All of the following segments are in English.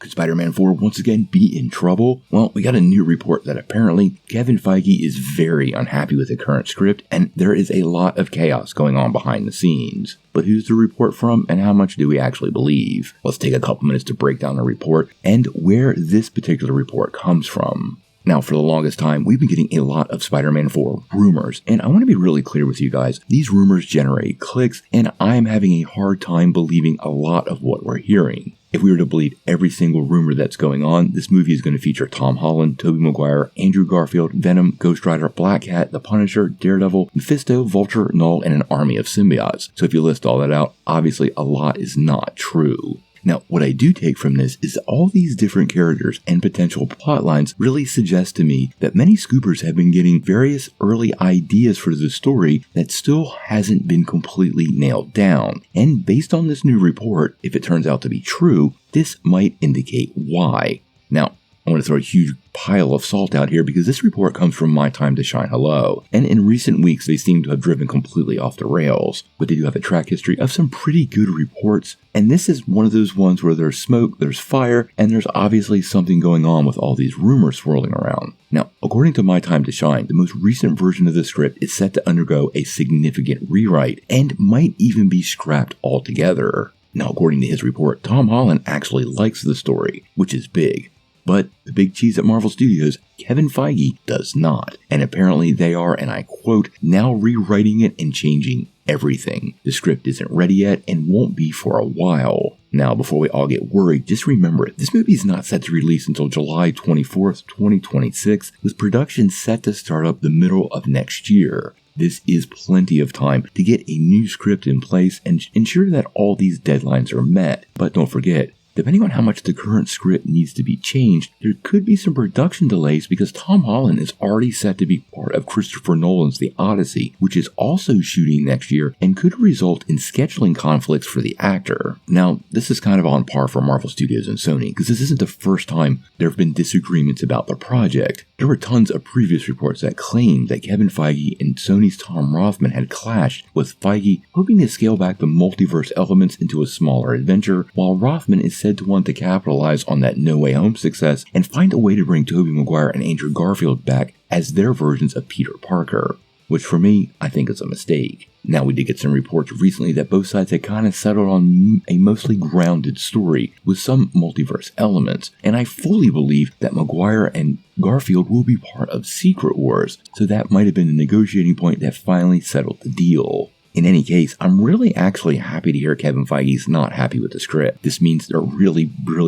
Could Spider-Man 4 once again be in trouble? Well, we got a new report that apparently Kevin Feige is very unhappy with the current script, and there is a lot of chaos going on behind the scenes. But who's the report from, and how much do we actually believe? Let's take a couple minutes to break down the report and where this particular report comes from. Now, for the longest time, we've been getting a lot of Spider-Man 4 rumors, and I want to be really clear with you guys. These rumors generate clicks, and I'm having a hard time believing a lot of what we're hearing. If we were to believe every single rumor that's going on, this movie is going to feature Tom Holland, Tobey Maguire, Andrew Garfield, Venom, Ghost Rider, Black Cat, The Punisher, Daredevil, Mephisto, Vulture, Null, and an army of symbiotes. So if you list all that out, obviously a lot is not true. Now, what I do take from this is that all these different characters and potential plot lines really suggest to me that many scoopers have been getting various early ideas for the story that still hasn't been completely nailed down. And based on this new report, if it turns out to be true, this might indicate why. Now, I want to throw a huge pile of salt out here because this report comes from My Time to Shine Hello, and in recent weeks they seem to have driven completely off the rails, but they do have a track history of some pretty good reports, and this is one of those ones where there's smoke, there's fire, and there's obviously something going on with all these rumors swirling around. Now, according to My Time to Shine, the most recent version of the script is set to undergo a significant rewrite, and might even be scrapped altogether. Now, according to his report, Tom Holland actually likes the story, which is big. But the big cheese at Marvel Studios, Kevin Feige, does not. And apparently they are, and I quote, now rewriting it and changing everything. The script isn't ready yet and won't be for a while. Now, before we all get worried, just remember, this movie is not set to release until July 24th, 2026, with production set to start up the middle of next year. This is plenty of time to get a new script in place and ensure that all these deadlines are met. But don't forget, depending on how much the current script needs to be changed, there could be some production delays because Tom Holland is already set to be part of Christopher Nolan's The Odyssey, which is also shooting next year and could result in scheduling conflicts for the actor. Now, this is kind of on par for Marvel Studios and Sony because this isn't the first time there have been disagreements about the project. There were tons of previous reports that claimed that Kevin Feige and Sony's Tom Rothman had clashed, with Feige hoping to scale back the multiverse elements into a smaller adventure, while Rothman is said to want to capitalize on that No Way Home success and find a way to bring Tobey Maguire and Andrew Garfield back as their versions of Peter Parker, which for me, I think is a mistake. Now, we did get some reports recently that both sides had kind of settled on a mostly grounded story with some multiverse elements, and I fully believe that Maguire and Garfield will be part of Secret Wars, so that might have been the negotiating point that finally settled the deal. In any case, I'm really actually happy to hear Kevin Feige's not happy with the script. This means they're really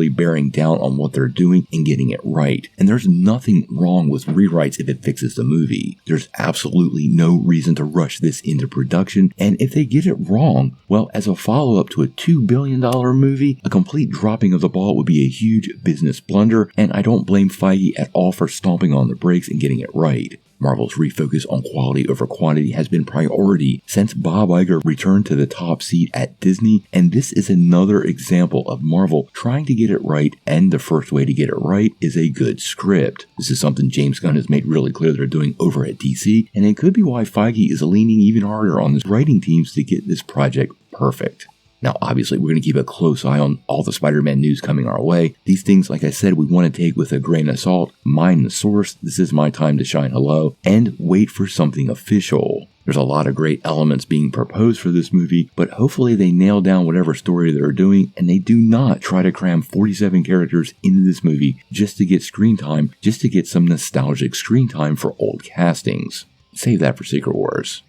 bearing down on what they're doing and getting it right. And there's nothing wrong with rewrites if it fixes the movie. There's absolutely no reason to rush this into production, and if they get it wrong, well, as a follow-up to a $2 billion movie, a complete dropping of the ball would be a huge business blunder, and I don't blame Feige at all for stomping on the brakes and getting it right. Marvel's refocus on quality over quantity has been priority since Bob Iger returned to the top seat at Disney, and this is another example of Marvel trying to get it right, and the first way to get it right is a good script. This is something James Gunn has made really clear they're doing over at DC, and it could be why Feige is leaning even harder on his writing teams to get this project perfect. Now, obviously, we're going to keep a close eye on all the Spider-Man news coming our way. These things, like I said, we want to take with a grain of salt, mine the source, this is My Time to Shine Hello, and wait for something official. There's a lot of great elements being proposed for this movie, but hopefully they nail down whatever story they're doing, and they do not try to cram 47 characters into this movie just to get screen time, just to get some nostalgic screen time for old castings. Save that for Secret Wars.